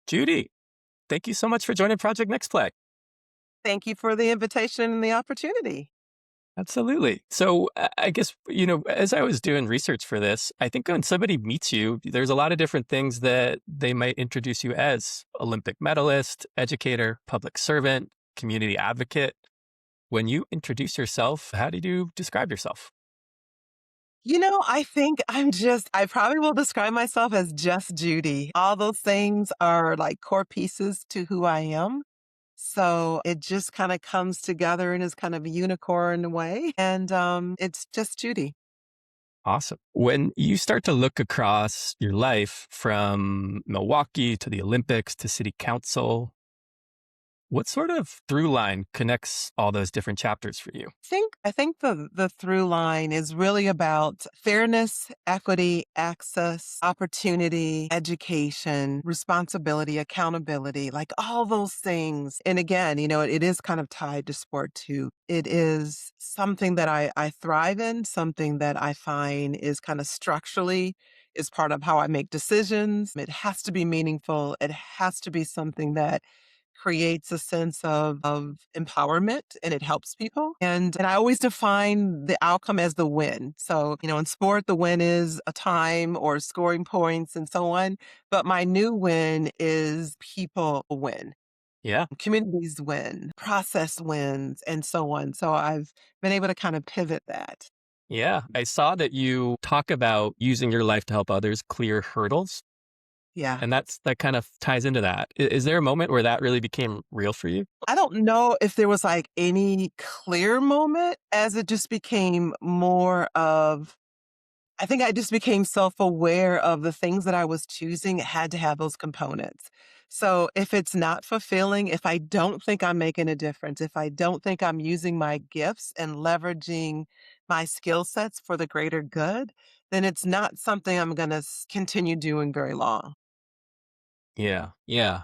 Judi, thank you so much for joining Project Next Play. Thank you for the invitation and the opportunity. Absolutely. So, I guess, as I was doing research for this, I think when somebody meets you, there's a lot of different things that they might introduce you as: Olympic medalist, educator, public servant, community advocate. When you introduce yourself, how do you describe yourself? I think I probably will describe myself as just Judy. All those things are like core pieces to who I am. So it just kind of comes together in this kind of unicorn way. And it's just Judy. Awesome. When you start to look across your life from Milwaukee to the Olympics to city council, what sort of through line connects all those different chapters for you? I think the through line is really about fairness, equity, access, opportunity, education, responsibility, accountability, like all those things. And again, it is kind of tied to sport too. It is something that I thrive in, something that I find is kind of structurally is part of how I make decisions. It has to be meaningful. It has to be something that creates a sense of empowerment and it helps people. And I always define the outcome as the win. So, in sport, the win is a time or scoring points and so on. But my new win is people win, Yeah. communities win, process wins, and so on. So I've been able to kind of pivot that. Yeah. I saw that you talk about using your life to help others clear hurdles. Yeah. And that kind of ties into that. Is there a moment where that really became real for you? I don't know if there was like any clear moment as it just became more of I think I just became self-aware of the things that I was choosing had to have those components. So if it's not fulfilling, if I don't think I'm making a difference, if I don't think I'm using my gifts and leveraging my skill sets for the greater good, then it's not something I'm going to continue doing very long. Yeah. Yeah.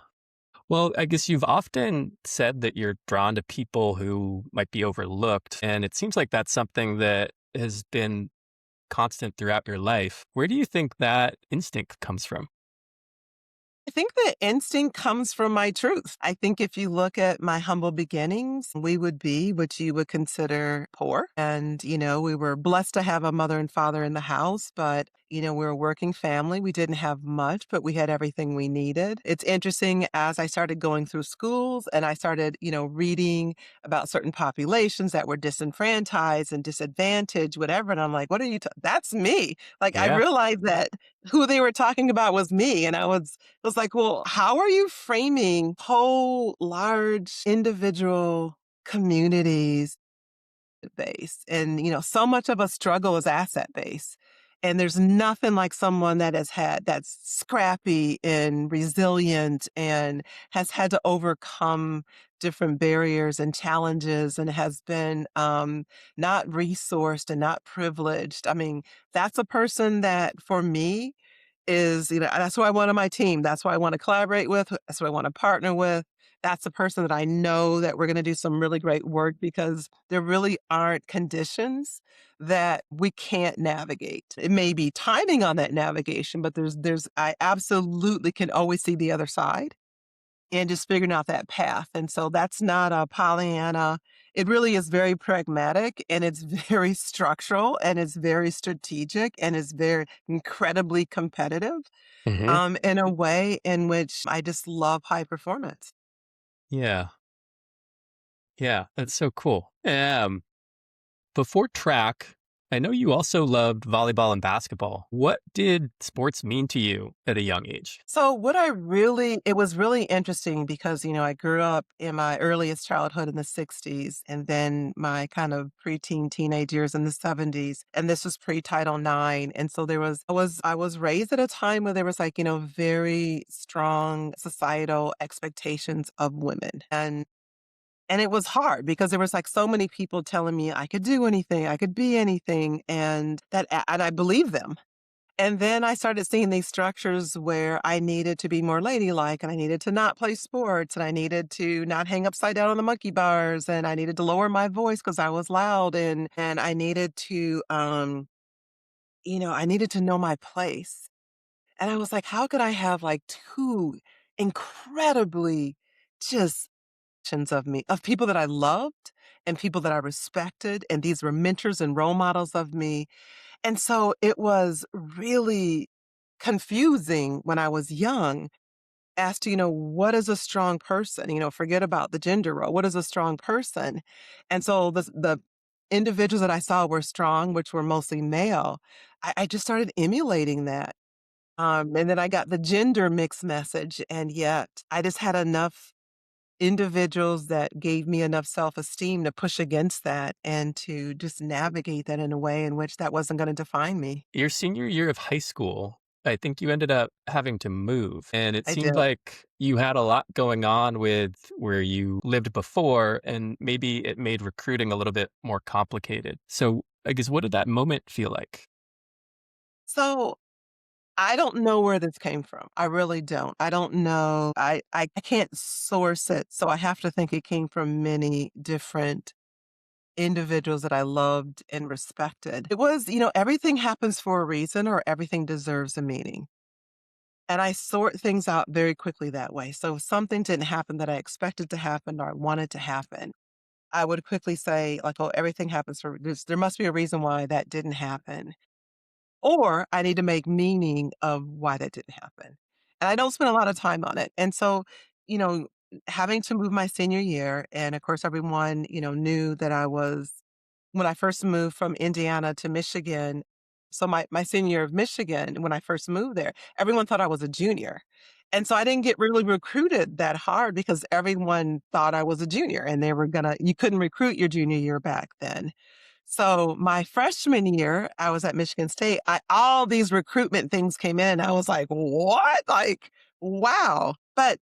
Well, I guess you've often said that you're drawn to people who might be overlooked. And it seems like that's something that has been constant throughout your life. Where do you think that instinct comes from? I think the instinct comes from my truth. I think if you look at my humble beginnings, we would be what you would consider poor. And, we were blessed to have a mother and father in the house, but, we're a working family. We didn't have much, but we had everything we needed. It's interesting as I started going through schools and I started, reading about certain populations that were disenfranchised and disadvantaged, whatever. And I'm like, what are you, that's me. Like, I Yeah. realized that who they were talking about was me. And I was like, well, how are you framing whole large individual communities based? And, so much of a struggle is asset based. And there's nothing like someone that that's scrappy and resilient and has had to overcome different barriers and challenges and has been not resourced and not privileged. I mean, that's a person that for me that's who I want on my team. That's who I want to collaborate with. That's who I want to partner with. That's the person that I know that we're going to do some really great work because there really aren't conditions that we can't navigate. It may be timing on that navigation, but I absolutely can always see the other side and just figuring out that path. And so that's not a Pollyanna. It really is very pragmatic and it's very structural and it's very strategic and it's very incredibly competitive Hmm. in a way in which I just love high performance. Yeah. Yeah. That's so cool. Before track, I know you also loved volleyball and basketball. What did sports mean to you at a young age? So it was really interesting because, I grew up in my earliest childhood in the 60s and then my kind of preteen teenage years in the 70s. And this was pre-Title IX. And so I was raised at a time where there was like, very strong societal expectations of women. And it was hard because there was like so many people telling me I could do anything, I could be anything, and I believed them. And then I started seeing these structures where I needed to be more ladylike and I needed to not play sports and I needed to not hang upside down on the monkey bars and I needed to lower my voice because I was loud and I needed to I needed to know my place. And I was like, how could I have like two incredibly just of me, of people that I loved and people that I respected, and these were mentors and role models of me. And so it was really confusing when I was young as to, what is a strong person? Forget about the gender role. What is a strong person? And so the individuals that I saw were strong, which were mostly male. I just started emulating that. And then I got the gender mixed message. And yet I just had enough individuals that gave me enough self-esteem to push against that and to just navigate that in a way in which that wasn't gonna define me. Your senior year of high school, I think you ended up having to move, and it I seemed did. like you had a lot going on with where you lived before, and maybe it made recruiting a little bit more complicated. So, I guess what did that moment feel like? So, I don't know where this came from. I really don't. I don't know. I can't source it, so I have to think it came from many different individuals that I loved and respected. It was, everything happens for a reason or everything deserves a meaning. And I sort things out very quickly that way. So if something didn't happen that I expected to happen or I wanted to happen, I would quickly say, like, oh, everything happens for there must be a reason why that didn't happen. Or I need to make meaning of why that didn't happen. And I don't spend a lot of time on it. And so, you know, having to move my senior year, and of course, everyone, knew that I was, when I first moved from Indiana to Michigan. So my senior year of Michigan, when I first moved there, everyone thought I was a junior. And so I didn't get really recruited that hard because everyone thought I was a junior and you couldn't recruit your junior year back then. So my freshman year, I was at Michigan State. All these recruitment things came in. I was like, what? Like, wow. But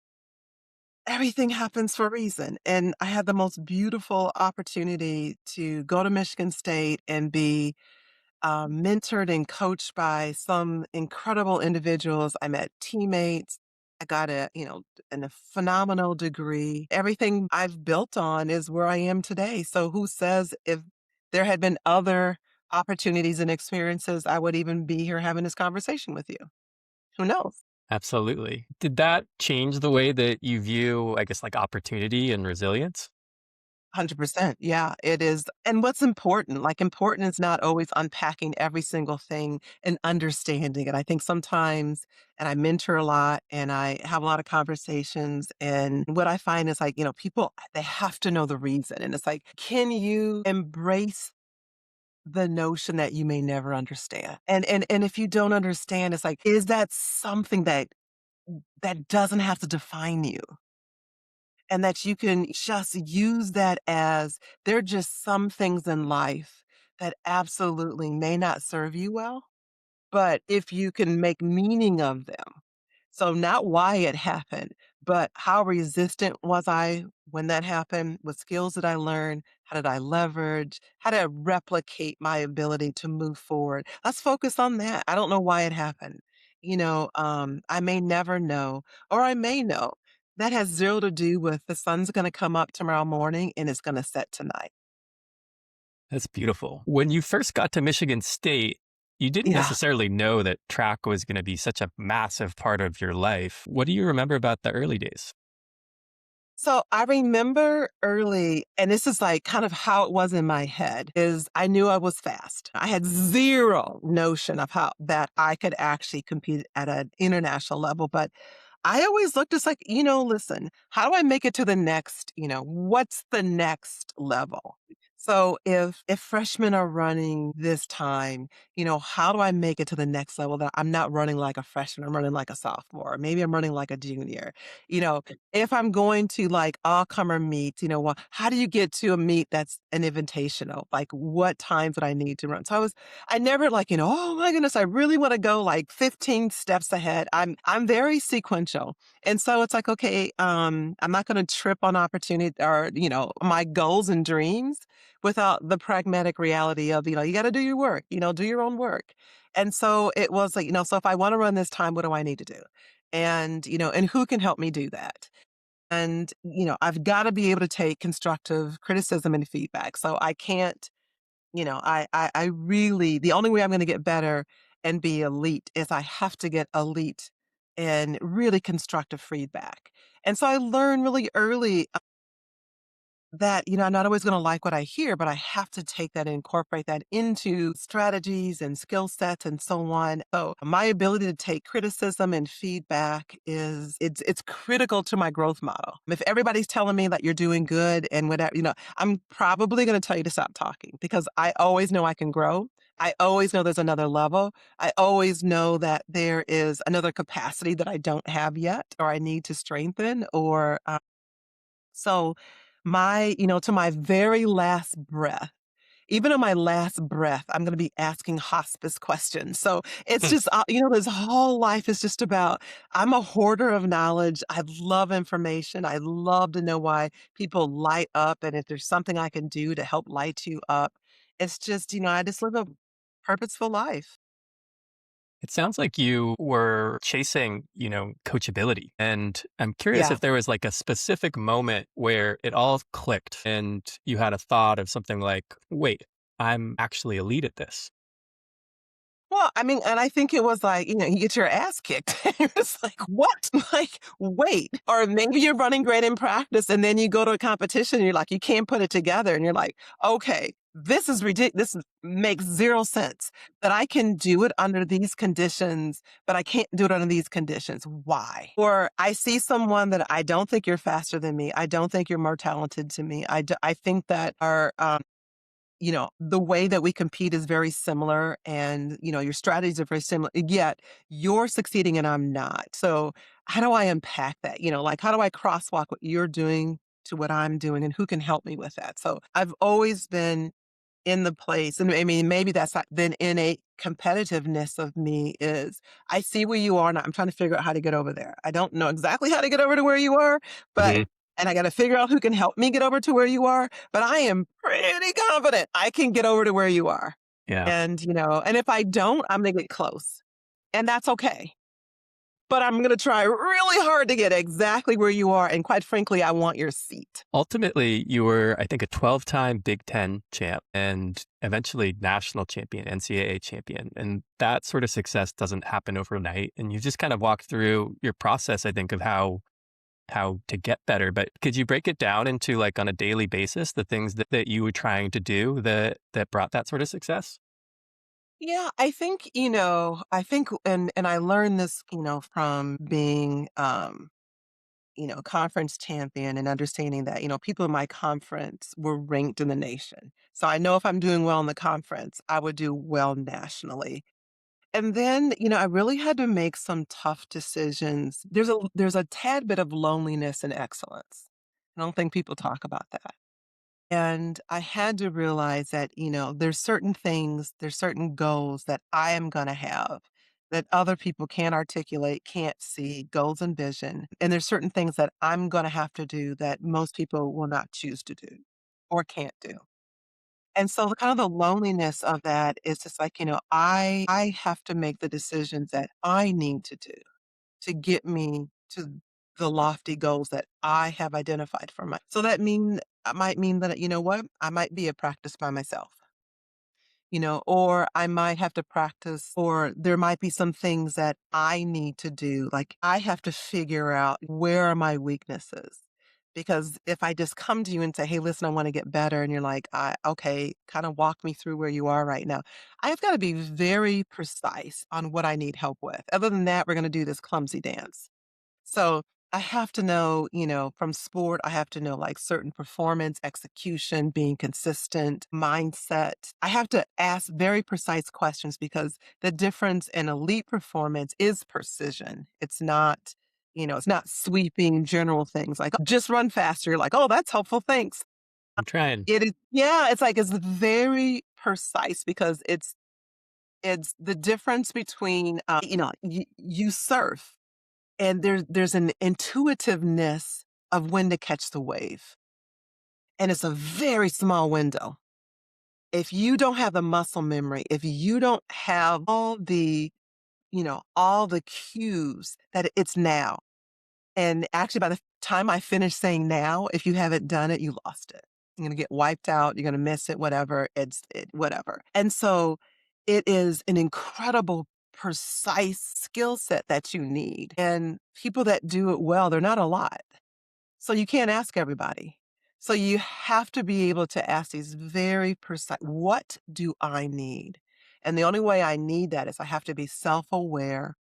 everything happens for a reason. And I had the most beautiful opportunity to go to Michigan State and be mentored and coached by some incredible individuals. I met teammates. I got a phenomenal degree. Everything I've built on is where I am today. So who says if there had been other opportunities and experiences, I would even be here having this conversation with you? Who knows? Absolutely. Did that change the way that you view, I guess, like opportunity and resilience? 100%. Yeah, it is. And what's important? Like, important is not always unpacking every single thing and understanding it. I think sometimes, and I mentor a lot and I have a lot of conversations. And what I find is like, people, they have to know the reason. And it's like, can you embrace the notion that you may never understand? And if you don't understand, it's like, is that something that doesn't have to define you? And that you can just use that as there are just some things in life that absolutely may not serve you well, but if you can make meaning of them. So not why it happened, but how resistant was I when that happened? What skills did I learn? How did I leverage? How did I replicate my ability to move forward? Let's focus on that. I don't know why it happened. I may never know, or I may know. That has zero to do with the sun's going to come up tomorrow morning and it's going to set tonight. That's beautiful. When you first got to Michigan State, you didn't Yeah. necessarily know that track was going to be such a massive part of your life. What do you remember about the early days? So I remember early, and this is like kind of how it was in my head, is I knew I was fast. I had zero notion of how that I could actually compete at an international level. But I always looked as like, listen, how do I make it to the next, what's the next level? So if freshmen are running this time, how do I make it to the next level that I'm not running like a freshman, I'm running like a sophomore, or maybe I'm running like a junior. You know, if I'm going to like all comer meets, well, how do you get to a meet that's an invitational? Like what times would I need to run? I never like, oh my goodness, I really want to go like 15 steps ahead. I'm very sequential. And so it's like, okay, I'm not going to trip on opportunity or, my goals and dreams without the pragmatic reality of, you got to do your work, do your own work. And so it was like, so if I want to run this time, what do I need to do? And who can help me do that? And, I've got to be able to take constructive criticism and feedback. So I can't, I really, the only way I'm going to get better and be elite is I have to get elite and really constructive feedback. And so I learned really early that, I'm not always gonna like what I hear, but I have to take that and incorporate that into strategies and skill sets and so on. So my ability to take criticism and feedback it's critical to my growth model. If everybody's telling me that you're doing good and whatever, I'm probably gonna tell you to stop talking because I always know I can grow. I always know there's another level. I always know that there is another capacity that I don't have yet or I need to strengthen or so to my very last breath, even in my last breath, I'm going to be asking hospice questions. So it's just, this whole life is just about, I'm a hoarder of knowledge. I love information. I love to know why people light up. And if there's something I can do to help light you up, it's just, I just live a purposeful life. It sounds like you were chasing, coachability. And I'm curious Yeah. if there was like a specific moment where it all clicked and you had a thought of something like, wait, I'm actually elite at this. Well, I mean, and I think it was like, you get your ass kicked. You're just like, what? Like, wait. Or maybe you're running great in practice and then you go to a competition and you're like, you can't put it together. And you're like, okay, this is ridiculous. Makes zero sense that I can do it under these conditions, but I can't do it under these conditions. Why? Or I see someone that I don't think you're faster than me. I don't think you're more talented to me. I think that our the way that we compete is very similar and, your strategies are very similar, yet you're succeeding and I'm not. So how do I unpack that? Like how do I crosswalk what you're doing to what I'm doing and who can help me with that? So I've always been in the place, and I mean, maybe that's not then innate competitiveness of me is I see where you are and I'm trying to figure out how to get over there. I don't know exactly how to get over to where you are, but Hmm. and I got to figure out who can help me get over to where you are, but I am pretty confident I can get over to where you are. Yeah. And, and if I don't, I'm going to get close. And that's okay. But I'm going to try really hard to get exactly where you are. And quite frankly, I want your seat. Ultimately, you were, I think, a 12-time Big Ten champ and eventually national champion, NCAA champion. And that sort of success doesn't happen overnight. And you just kind of walked through your process, I think, of how to get better. But could you break it down into like on a daily basis, the things that you were trying to do that brought that sort of success? Yeah, I think, and I learned this, from being conference champion and understanding that, people in my conference were ranked in the nation. So I know if I'm doing well in the conference, I would do well nationally. And then, I really had to make some tough decisions. There's a tad bit of loneliness and excellence. I don't think people talk about that. And I had to realize that, there's certain things, there's certain goals that I am going to have that other people can't articulate, can't see, goals and vision. And there's certain things that I'm going to have to do that most people will not choose to do or can't do. And so the kind of the loneliness of that is just like, I have to make the decisions that I need to do to get me to the lofty goals that I have identified for my so that might mean that, you know what? I might be a practice by myself, or I might have to practice, or there might be some things that I need to do. Like I have to figure out where are my weaknesses. Because if I just come to you and say, hey, listen, I want to get better, and you're like, okay, kind of walk me through where you are right now. I've got to be very precise on what I need help with. Other than that, we're going to do this clumsy dance. So I have to know, from sport, I have to know like certain performance, execution, being consistent, mindset. I have to ask very precise questions because the difference in elite performance is precision. It's not sweeping general things like just run faster. You're like, oh, that's helpful. Thanks. I'm trying. It is, yeah, it's like it's very precise because it's the difference between, you surf and there's an intuitiveness of when to catch the wave, and it's a very small window. If you don't have the muscle memory, if you don't have all the cues that it's now, and actually by the time I finish saying now, if you haven't done it, you lost it. You're gonna get wiped out, you're gonna miss it, whatever, whatever. And so, it is an incredible precise skill set that you need. And people that do it well, they're not a lot. So you can't ask everybody. So you have to be able to ask these very precise, what do I need? And the only way I need that is I have to be self aware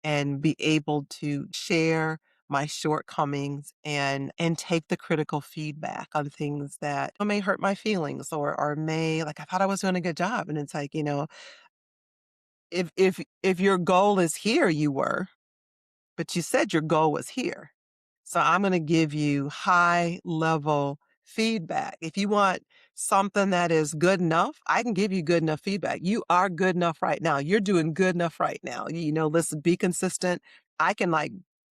and be able to share my shortcomings and take the critical feedback on things that may hurt my feelings or may like I thought I was doing a good job. And it's like, if your goal is here, you were, but you said your goal was here. So I'm going to give you high level feedback. If you want something that is good enough, I can give you good enough feedback. You are good enough right now. You're doing good enough right now. Listen, be consistent. I can like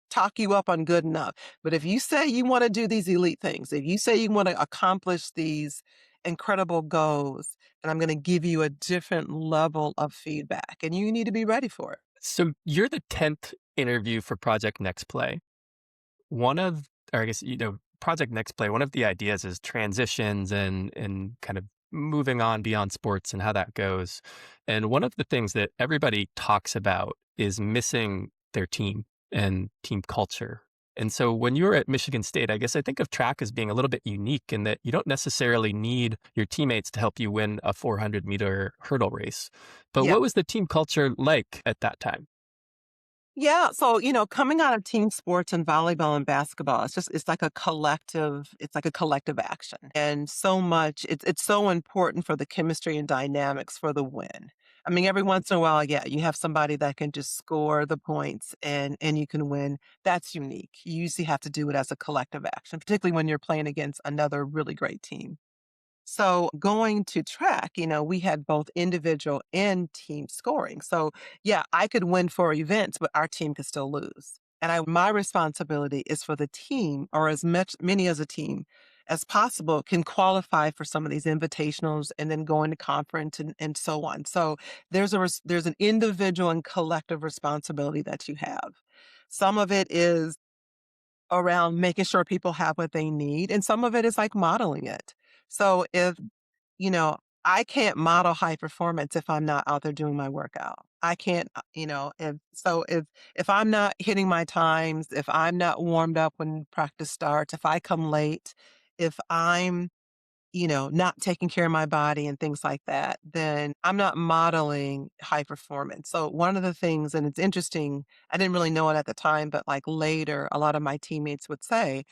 talk you up on good enough. But if you say you want to do these elite things, if you say you want to accomplish these incredible goals, then I'm going to give you a different level of feedback and you need to be ready for it. So you're the 10th interview for Project Next Play. One of, or I guess, Project Next Play, one of the ideas is transitions and kind of moving on beyond sports and how that goes. And one of the things that everybody talks about is missing their team and team culture. And so when you were at Michigan State, I guess I think of track as being a little bit unique in that you don't necessarily need your teammates to help you win a 400-meter hurdle race. But Yeah. what was the team culture like at that time? Yeah. So, coming out of team sports and volleyball and basketball, it's like a collective action. And so much, it's so important for the chemistry and dynamics for the win. I mean, every once in a while, yeah, you have somebody that can just score the points and you can win. That's unique. You usually have to do it as a collective action, particularly when you're playing against another really great team. So going to track, we had both individual and team scoring. So yeah, I could win 4 events, but our team could still lose. And my responsibility is for the team or as many as a team as possible can qualify for some of these invitationals and then go into conference and so on. So there's an individual and collective responsibility that you have. Some of it is around making sure people have what they need, and some of it is like modeling it. So if you know, I can't model high performance if I'm not out there doing my workout. I can't, if I'm not hitting my times, if I'm not warmed up when practice starts, if I come late, if I'm, not taking care of my body and things like that, then I'm not modeling high performance. So one of the things, and it's interesting, I didn't really know it at the time, but like later, a lot of my teammates would say,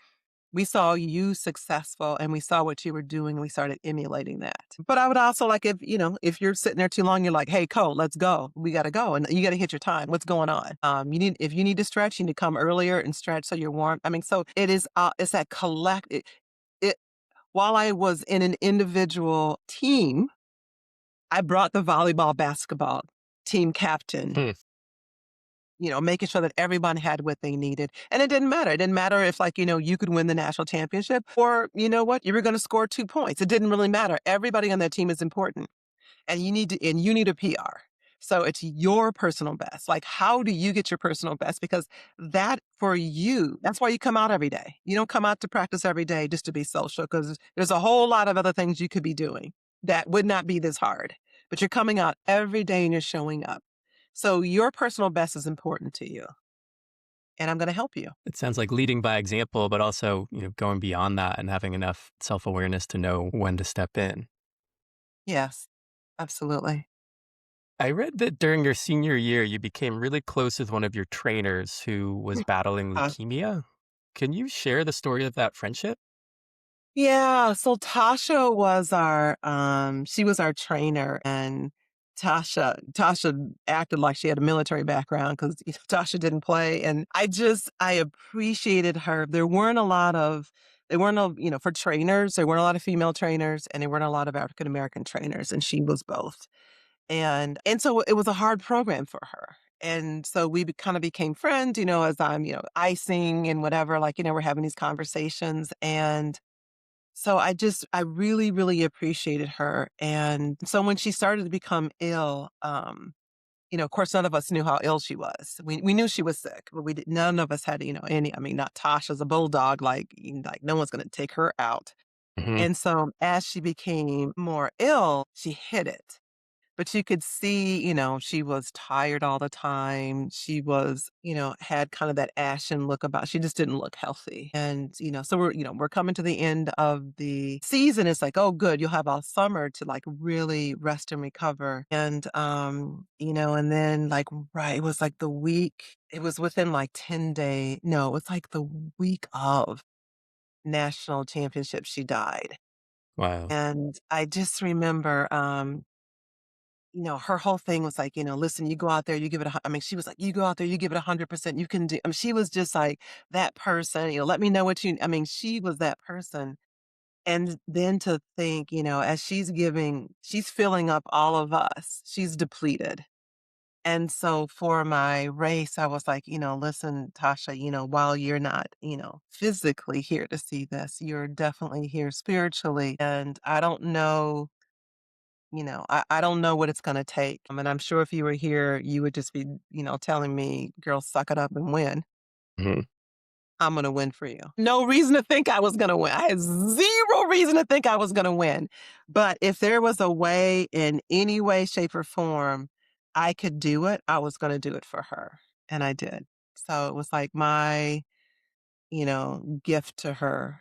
we saw you successful and we saw what you were doing and we started emulating that. But I would also like if you're sitting there too long, you're like, hey, Cole, let's go. We gotta go. And you gotta hit your time. What's going on? If you need to stretch, you need to come earlier and stretch so you're warm. I mean, so it is it's that it while I was in an individual team, I brought the volleyball basketball team captain, Hmm. making sure that everyone had what they needed. And it didn't matter. It didn't matter if, like, you could win the national championship or, you know what, you were going to score 2 points. It didn't really matter. Everybody on that team is important. And you need a PR. So it's your personal best. Like, how do you get your personal best? Because that for you, that's why you come out every day. You don't come out to practice every day just to be social because there's a whole lot of other things you could be doing that would not be this hard. But you're coming out every day and you're showing up. So your personal best is important to you. And I'm going to help you. It sounds like leading by example, but also, going beyond that and having enough self-awareness to know when to step in. Yes, absolutely. I read that during your senior year, you became really close with one of your trainers who was battling Uh, leukemia. Can you share the story of that friendship? Yeah, so Tasha was she was our trainer and Tasha acted like she had a military background because Tasha didn't play. And I appreciated her. There weren't a, for trainers, there weren't a lot of female trainers and there weren't a lot of African American trainers. And she was both. And so it was a hard program for her. And so we kind of became friends, as I'm, icing and whatever, like, we're having these conversations. And so I really, really appreciated her. And so when she started to become ill, of course, none of us knew how ill she was. We knew she was sick, but none of us had, I mean, not Tasha's a bulldog, like no one's going to take her out. Hmm. And so as she became more ill, she hid it. but you could see, she was tired all the time. She was, had kind of that ashen look about. She just didn't look healthy. And, so we're coming to the end of the season. It's like, oh, good, you'll have all summer to like really rest and recover. And, and then like, right, it was like the week, it was within like 10 days. No, it was like the week of national championship, she died. Wow. And I just remember, her whole thing was like, listen, you go out there, you give it I mean, she was like, you go out there, you give it 100%, you can do, I mean, she was just like that person, let me know what I mean, she was that person. And then to think, as she's filling up all of us, she's depleted. And so for my race, I was like, listen, Tasha, while you're not, physically here to see this, you're definitely here spiritually. And I don't know, I don't know what it's going to take. I mean, I'm sure if you were here, you would just be, telling me, girl, suck it up and win. Mhm. I'm going to win for you. No reason to think I was going to win. I had zero reason to think I was going to win. But if there was a way in any way, shape, or form I could do it, I was going to do it for her. And I did. So it was like my, gift to her,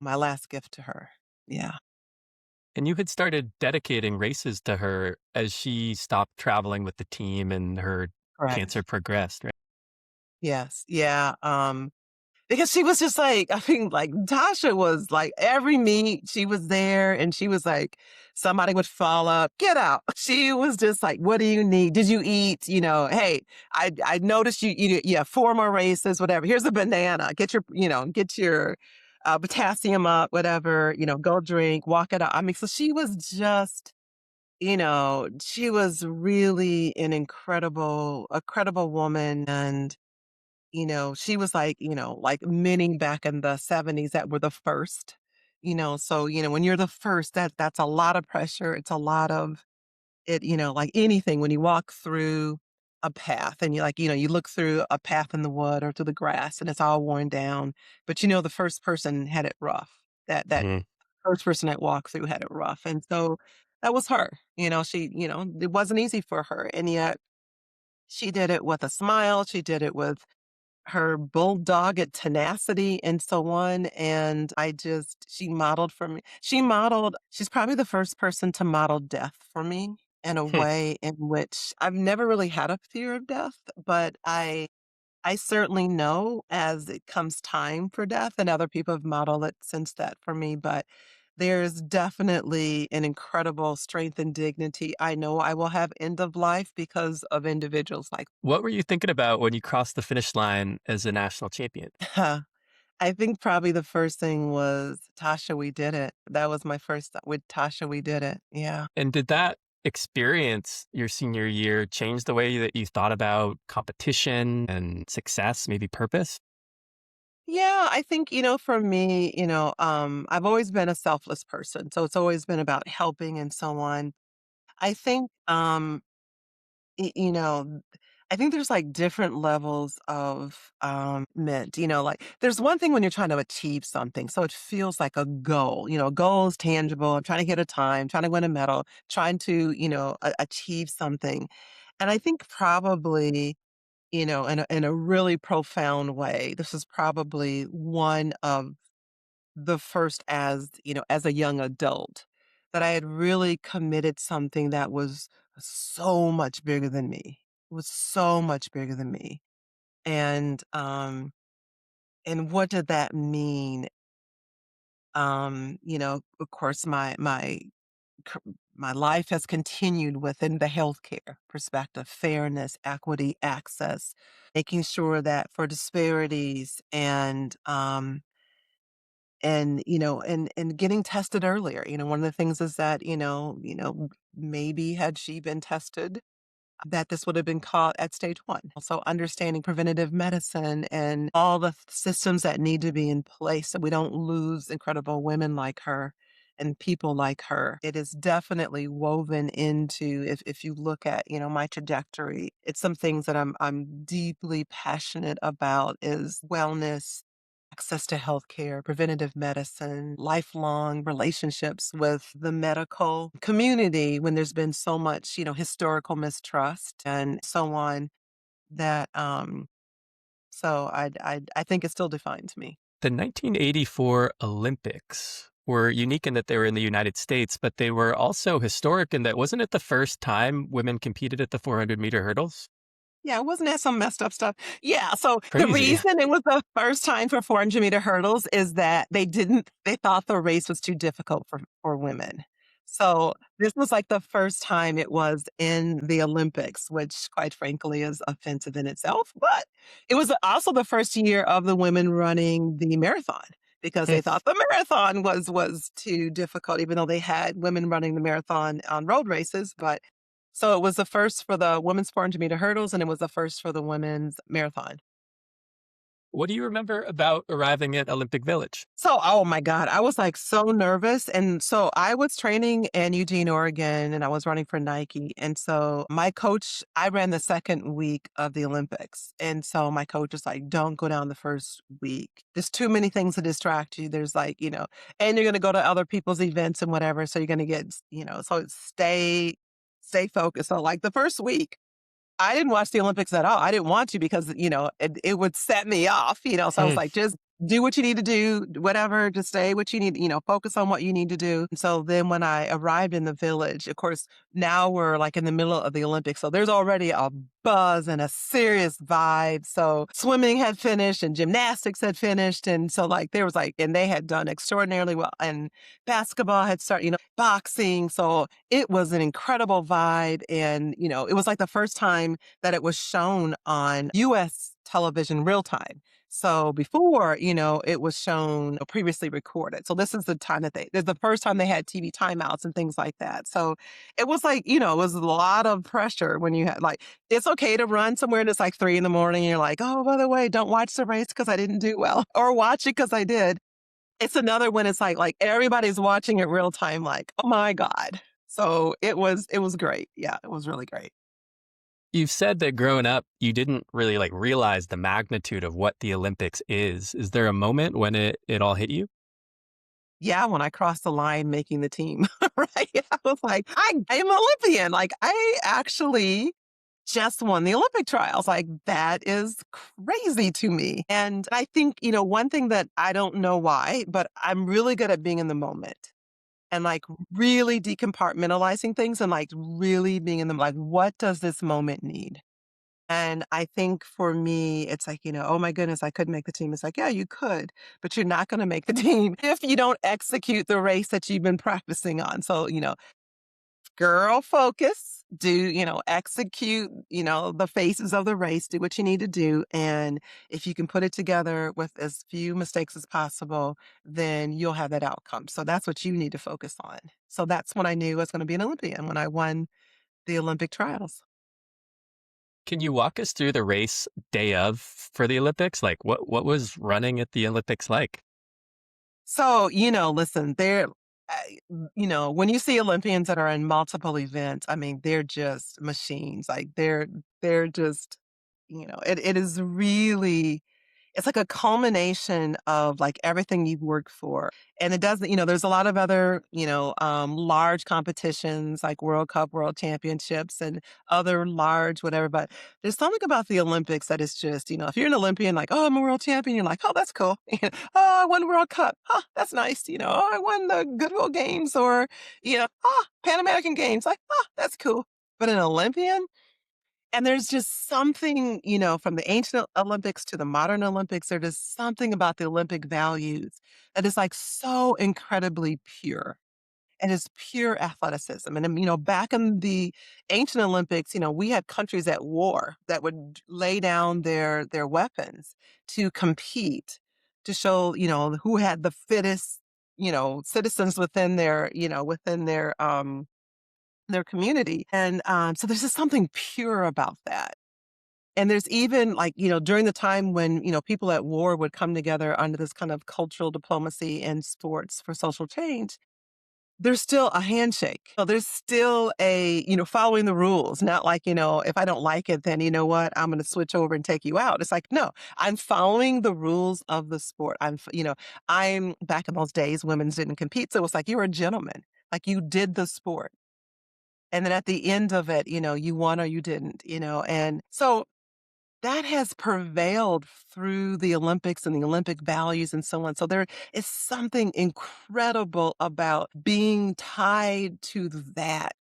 my last gift to her. Yeah. And you had started dedicating races to her as she stopped traveling with the team and her cancer Correct. progressed, right? Yes. Yeah. Because she was just like, I mean, like Tasha was like every meet she was there and she was like, somebody would fall up, get out. She was just like, what do you need? Did you eat? Hey, I noticed you have 4 more races, whatever. Here's a banana. Get your potassium up, whatever, go drink, walk it out. I mean, so she was just, she was really an a credible woman. And she was like many back in the '70s that were the first, so, when you're the first, that's a lot of pressure. It's a lot of it, like anything when you walk through a path and you look through a path in the wood or through the grass and it's all worn down, but the first person had it rough. That Mhm. first person that walked through had it rough. And so that was her. She, it wasn't easy for her. And yet she did it with a smile. She did it with her bulldogged tenacity and so on, and she modeled for me. She's probably the first person to model death for me in a Hmm. way in which I've never really had a fear of death, but I certainly know as it comes time for death, and other people have modeled it since that for me, but there's definitely an incredible strength and dignity I know I will have end of life because of individuals like What were you thinking about when you crossed the finish line as a national champion? I think probably the first thing was, "Tasha, we did it." That was my first thought, with "Tasha, we did it." Yeah. And did that experience your senior year change the way that you thought about competition and success, maybe purpose? Yeah, I think, for me, I've always been a selfless person, so it's always been about helping and so on. I think, Y you know, I think there's, like, different levels of, mint, like, there's one thing when you're trying to achieve something, so it feels like a goal, a goal is tangible, I'm trying to hit a time, trying to win a medal, trying to, achieve something, and I think probably, in a really profound way, this is probably one of the first as a young adult, that I had really committed something that was so much bigger than me. It was so much bigger than me. And what did that mean? Of course, c my life has continued within the healthcare perspective, fairness, equity, access, making sure that for disparities and getting tested earlier. One of the things is that, maybe had she been tested, that this would have been caught at stage 1. So understanding preventative medicine and all the systems that need to be in place so we don't lose incredible women like her and people like her. It is definitely woven into, if you look at, my trajectory, it's some things that I'm deeply passionate about is wellness, access to healthcare, preventative medicine, lifelong relationships with the medical community when there's been so much, historical mistrust and so on that so I think it still defines me. The 1984 Olympics were unique in that they were in the United States, but they were also historic in that wasn't it the first time women competed at the 400-meter hurdles? Yeah, wasn't that some messed up stuff? Yeah, so the Crazy. reason it was the first time for 400-meter hurdles is that they thought the race was too difficult for women. So this was like the first time it was in the Olympics, which quite frankly is offensive in itself. But it was also the first year of the women running the marathon because they thought the marathon was too difficult, even though they had women running the marathon on road races. But so it was the first for the women's 400-meter hurdles, and it was the first for the women's marathon. What do you remember about arriving at Olympic Village? So, oh my God, I was like so nervous. And so I was training in Eugene, Oregon, and I was running for Nike. And so my coach, I ran the second week of the Olympics. And so my coach was like, don't go down the first week. There's too many things to distract you. There's like, and you're going to go to other people's events and whatever. So you're going to get, so stay focused. So like the first week, I didn't watch the Olympics at all. I didn't want to because, it would set me off, so I was like, just do what you need to do, whatever, just stay what you need, focus on what you need to do. And so then when I arrived in the village, of course, now we're like in the middle of the Olympics. So there's already a buzz and a serious vibe. So swimming had finished and gymnastics had finished. And so like there was like, and they had done extraordinarily well. And basketball had started, boxing. So it was an incredible vibe. And, it was like the first time that it was shown on US television real time. So before, it was shown previously recorded. So this is the time that this is the first time they had TV timeouts and things like that. So it was like, it was a lot of pressure when you had like, it's okay to run somewhere and it's like 3 a.m. and you're like, oh, by the way, don't watch the race because I didn't do well or watch it because I did. It's another when it's like everybody's watching it real time, like, oh my God. So it was great. Yeah, it was really great. You've said that growing up, you didn't really like realize the magnitude of what the Olympics is. Is there a moment when it all hit you? Yeah, when I crossed the line making the team, right? I was like, I'm Olympian. Like, I actually just won the Olympic trials. Like, that is crazy to me. And I think, one thing that I don't know why, but I'm really good at being in the moment and like really decompartmentalizing things and like really being in them. Like, what does this moment need? And I think for me, it's like, oh my goodness, I couldn't make the team. It's like, yeah, you could, but you're not going to make the team if you don't execute the race that you've been practicing on. So, girl, focus, do, execute, the phases of the race, do what you need to do. And if you can put it together with as few mistakes as possible, then you'll have that outcome. So that's what you need to focus on. So that's when I knew I was going to be an Olympian when I won the Olympic trials. Can you walk us through the race day of for the Olympics? Like what was running at the Olympics like? So, listen, when you see Olympians that are in multiple events, I mean, they're just machines. Like they're just, it is really, it's like a culmination of like everything you've worked for. And it doesn't, there's a lot of other, large competitions like World Cup, World Championships, and other large whatever. But there's something about the Olympics that is just, if you're an Olympian, like, oh, I'm a world champion, you're like, oh, that's cool. Oh, I won World Cup. Huh, that's nice. Oh, I won the Goodwill Games or, oh, Pan American Games. Like, oh, that's cool. But an Olympian, and there's just something, from the ancient Olympics to the modern Olympics, there's just something about the Olympic values that is like so incredibly pure. And it's pure athleticism. And, back in the ancient Olympics, we had countries at war that would lay down their weapons to compete, to show, who had the fittest, citizens within their community. And so there's just something pure about that. And there's even like, during the time when, people at war would come together under this kind of cultural diplomacy in sports for social change, there's still a handshake. So there's still a, following the rules, not like, if I don't like it, then you know what, I'm going to switch over and take you out. It's like, no, I'm following the rules of the sport. I'm back in those days, women's didn't compete. So it was like, you were a gentleman, like you did the sport. And then at the end of it, you won or you didn't, and so that has prevailed through the Olympics and the Olympic values and so on. So there is something incredible about being tied to that.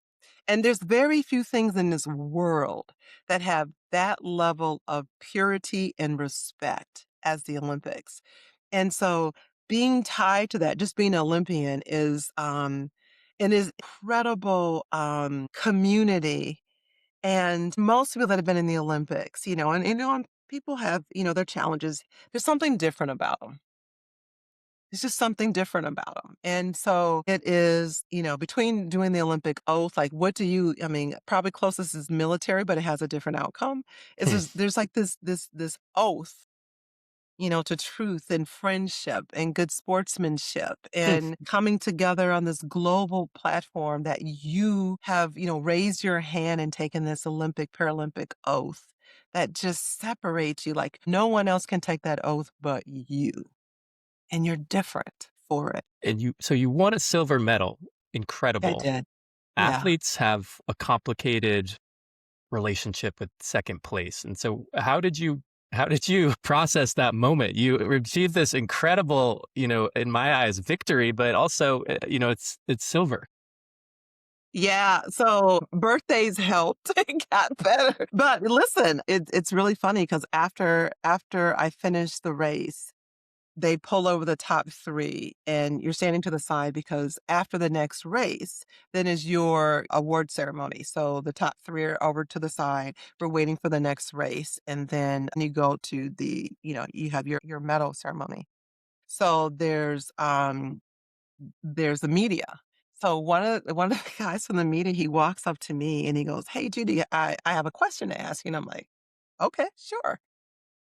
And there's very few things in this world that have that level of purity and respect as the Olympics. And so being tied to that, just being an Olympian is incredible community and most people that have been in the Olympics, and people have, their challenges. There's something different about them. There's just something different about them. And so it is, between doing the Olympic oath, like I mean, probably closest is military, but it has a different outcome. It's Hmm. just, there's like this oath, to truth and friendship and good sportsmanship Hmm. and coming together on this global platform that you have, raised your hand and taken this Olympic, Paralympic oath that just separates you. Like no one else can take that oath but you. And you're different for it. And you won a silver medal. I Incredible. did. Yeah. Athletes have a complicated relationship with second place. And so how did you process that moment? You achieved this incredible, in my eyes, victory, but also, it's silver. Yeah, so birthdays helped. It got better. But listen, it's really funny because after I finished the race, they pull over the top 3 and you're standing to the side because after the next race, then is your award ceremony. So the top 3 are over to the side. We're waiting for the next race, and then you go to you have your medal ceremony. So there's the media. So one of the guys from the media, he walks up to me and he goes, "Hey, Judy, I have a question to ask you." And I'm like, "Okay, sure."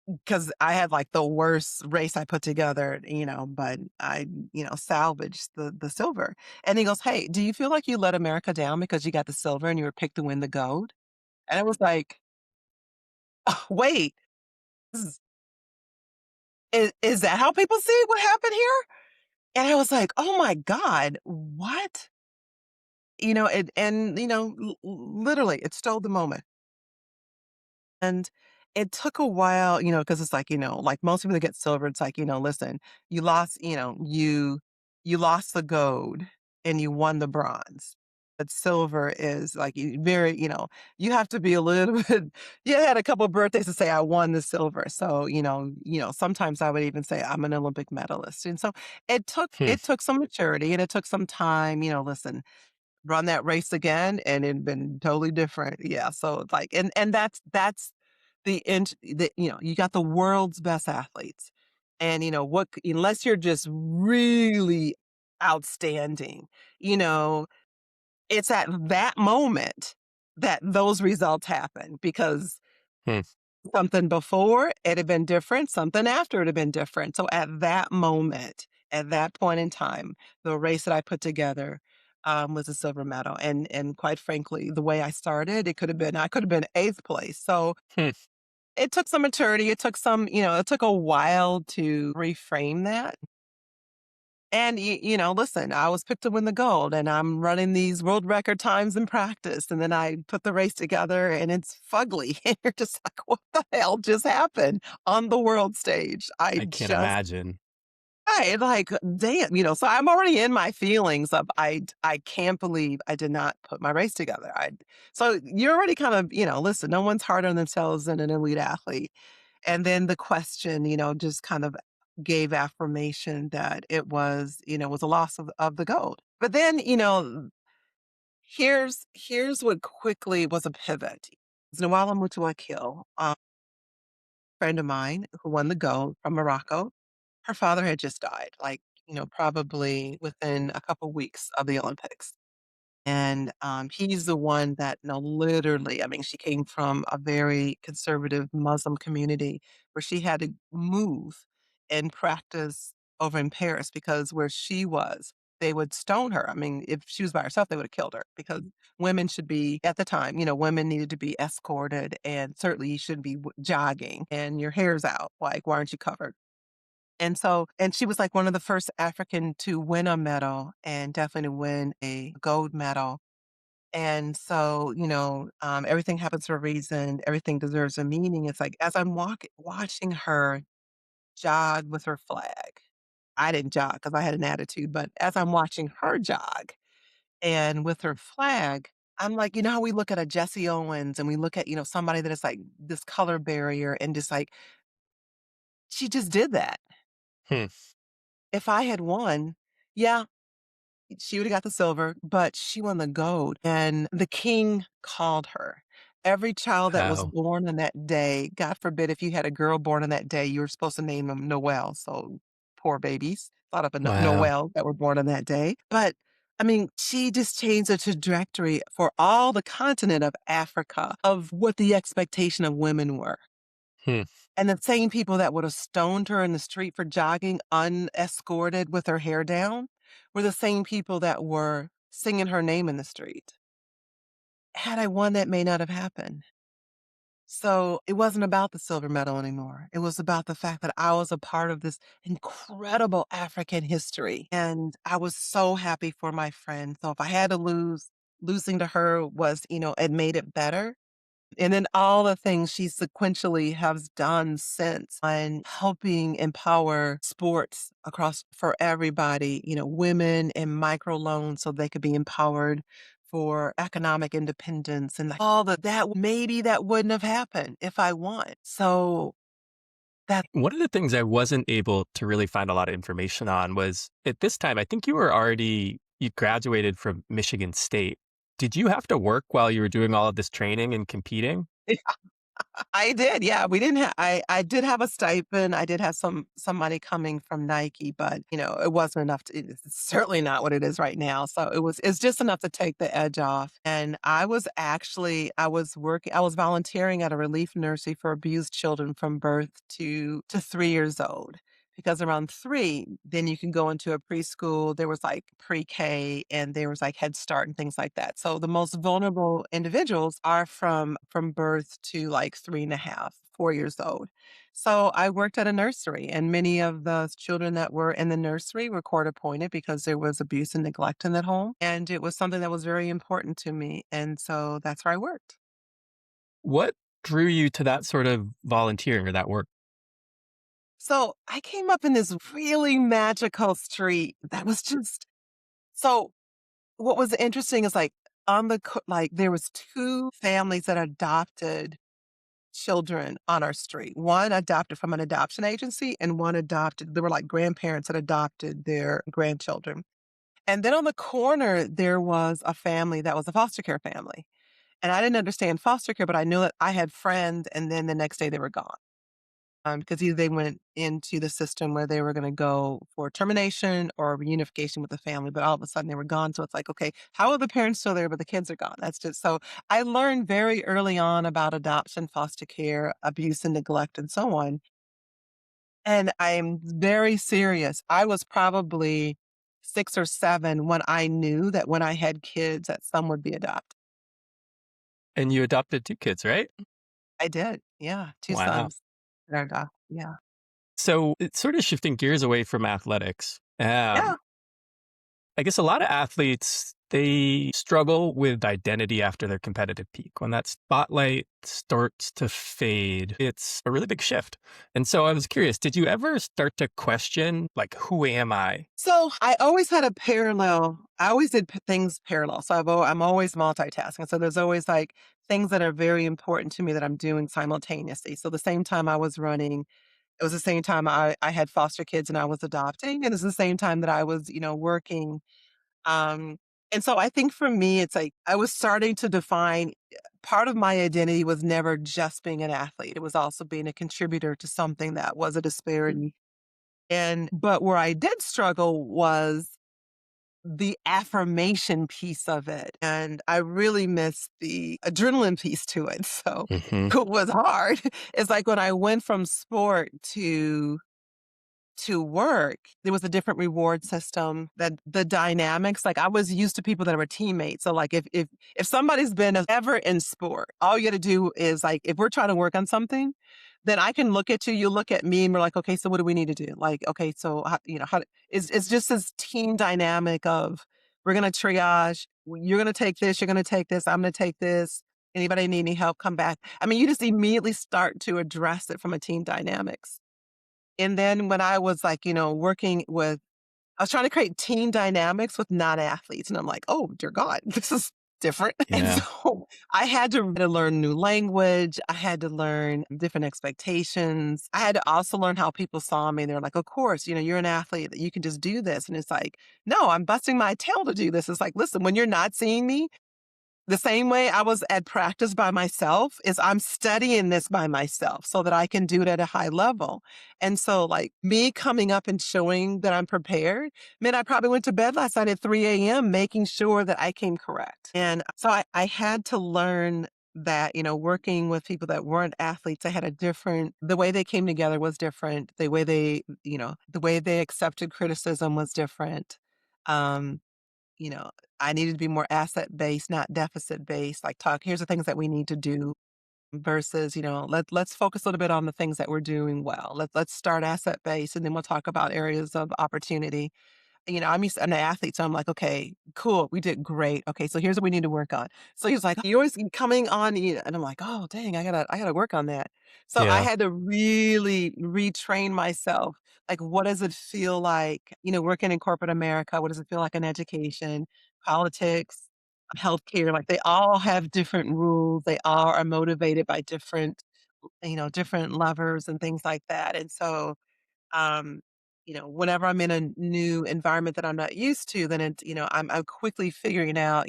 Because I had like the worst race I put together, but I, salvaged the silver. And he goes, "Hey, do you feel like you let America down because you got the silver and you were picked to win the gold?" And I was like, "Oh, wait, is, is that how people see what happened here?" And I was like, "Oh my God, what?" Literally, it stole the moment. And it took a while, because it's like, like most people that get silver, it's like, listen, you lost, you lost the gold and you won the bronze. But silver is like very, you have to be a little bit. You had a couple of birthdays to say I won the silver. So, sometimes I would even say I'm an Olympic medalist. And so it took Hmm. it took some maturity and it took some time, listen, run that race again and it'd been totally different. Yeah, so it's like and that's you got the world's best athletes. And unless you're just really outstanding, you know, it's at that moment that those results happen because Hmm. something before it had been different, something after it had been different. So at that moment, at that point in time, the race that I put together was a silver medal. And quite frankly, the way I started, I could have been eighth place. So Hmm. it took some maturity. It took it took a while to reframe that. And listen, I was picked to win the gold and I'm running these world record times in practice. And then I put the race together and it's fugly. And you're just like, what the hell just happened on the world stage? I can't imagine. I like, damn, so I'm already in my feelings of I can't believe I did not put my race together. So you're already kind of, listen, no one's harder on themselves than an elite athlete. And then the question, just kind of gave affirmation that was a loss of the gold. But then, here's what quickly was a pivot. Nawala Mutuakil, a friend of mine who won the gold from Morocco, her father had just died, like, probably within a couple weeks of the Olympics. And, he's the one that, literally I mean, she came from a very conservative Muslim community where she had to move and practice over in Paris because where she was, they would stone her. I mean, if she was by herself, they would have killed her because women should be, at the time, women needed to be escorted, and certainly you shouldn't be jogging and your hair's out. Like, why aren't you covered? And she was like one of the first African to win a medal and definitely to win a gold medal. And so, everything happens for a reason. Everything deserves a meaning. It's like as I'm watching her jog with her flag. I didn't jog because I had an attitude, but as I'm watching her jog and with her flag, I'm like, how we look at a Jesse Owens and we look at, somebody that is like this color barrier and just like, she just did that. Hmm. If I had won, yeah, she would have got the silver, but she won the gold, and the king called her. Every child that was Wow. born on that day, God forbid if you had a girl born on that day, you were supposed to name them Noel, so poor babies, thought of a Wow. Noel that were born on that day, but, I mean, she just changed the trajectory for all the continent of Africa of what the expectation of women were. Hmm. And the same people that would have stoned her in the street for jogging unescorted with her hair down were the same people that were singing her name in the street. Had I won, that may not have happened. So it wasn't about the silver medal anymore. It was about the fact that I was a part of this incredible African history. And I was so happy for my friend. So if I had to lose, losing to her was, it made it better. And then all the things she sequentially has done since on helping empower sports across for everybody, women and microloans so they could be empowered for economic independence and like all that maybe that wouldn't have happened if I won. So that One of the things I wasn't able to really find a lot of information on was at this time, I think you graduated from Michigan State. Did you have to work while you were doing all of this training and competing? I did, yeah, we didn't I did have a stipend, I did have some money coming from Nike, but, it wasn't enough to it's certainly not what it is right now, so it's just enough to take the edge off, and I was volunteering at a relief nursery for abused children from birth to 3 years old, because around 3, then you can go into a preschool, there was, like, pre-K, and there was, like, Head Start and things like that, so the most vulnerable individuals are from birth to, like, 3.5, 4 years old. So, I worked at a nursery, and many of the children that were in the nursery were court appointed because there was abuse and neglect in that home, and it was something that was very important to me, and so that's where I worked. What drew you to that sort of volunteering or that work? So, I came up in this really magical street that was just so what was interesting is, like, there was 2 families that adopted children on our street. One adopted from an adoption agency, and one adopted they were like grandparents that adopted their grandchildren. And then on the corner, there was a family that was a foster care family. And I didn't understand foster care, but I knew that I had friends, and then the next day they were gone. Because either they went into the system where they were gonna go for termination or reunification with the family, but all of a sudden they were gone, so it's like, "Okay, how are the parents still there, but the kids are gone?" That's just so I learned very early on about adoption, foster care, abuse and neglect, and so on, and I'm very serious. I was probably 6 or 7 when I knew that when I had kids that some would be adopted. And you adopted 2 kids, right? I did, yeah, 2 Wow. sons that are adopted, yeah. So it's sort of shifting gears away from athletics. Yeah. I guess a lot of athletes, they struggle with identity after their competitive peak. When that spotlight starts to fade, it's a really big shift. And so I was curious, did you ever start to question, like, who am I? So I always had a parallel. I always did things parallel. So I'm always multitasking. So there's always like things that are very important to me that I'm doing simultaneously. So the same time I was running, it was the same time I had foster kids and I was adopting, and it's the same time that I was, working. Um, and so I think for me, it's like I was starting to define part of my identity was never just being an athlete. It was also being a contributor to something that was a disparity. But where I did struggle was the affirmation piece of it, and I really missed the adrenaline piece to it, so Hmm. it was hard. It's like when I went from sport to to work, there was a different reward system that the dynamics, like I was used to people that were teammates. So like if somebody's been ever in sport, all you got to do is like if we're trying to work on something, then I can look at you, you look at me, and we're like, okay, so what do we need to do? Like, okay, so how it's just this team dynamic of we're gonna triage. You're gonna take this. You're gonna take this. I'm gonna take this. Anybody need any help? Come back. I mean, you just immediately start to address it from a team dynamics. And then when I was like, working with I was trying to create team dynamics with non-athletes, and I'm like, "Oh, dear God, this is different." And Yeah. so I had to learn new language. I had to learn different expectations. I had to also learn how people saw me. They're like, "Of course, you're an athlete, that you can just do this." And it's like, "No, I'm busting my tail to do this." It's like, "Listen, when you're not seeing me, the same way I was at practice by myself is I'm studying this by myself so that I can do it at a high level." And so like me coming up and showing that I'm prepared, man, I probably went to bed last night at 3 a.m. making sure that I came correct. And so I had to learn that, working with people that weren't athletes, I had the way they came together was different. The way they accepted criticism was different. Um, you know, I needed to be more asset based, not deficit based. Like here's the things that we need to do versus, let's focus a little bit on the things that we're doing well. Let's start asset based and then we'll talk about areas of opportunity. I'm an athlete, so I'm like, okay, cool, we did great. Okay, so here's what we need to work on. So he's like, you always coming on, and I'm like, oh dang, I gotta work on that. So I Yeah. had to really retrain myself. Like, what does it feel like, working in corporate America? What does it feel like in education, politics, healthcare? Like they all have different rules. They all are motivated by different levers and things like that. And so um, whenever I'm in a new environment that I'm not used to, then I'm quickly figuring out,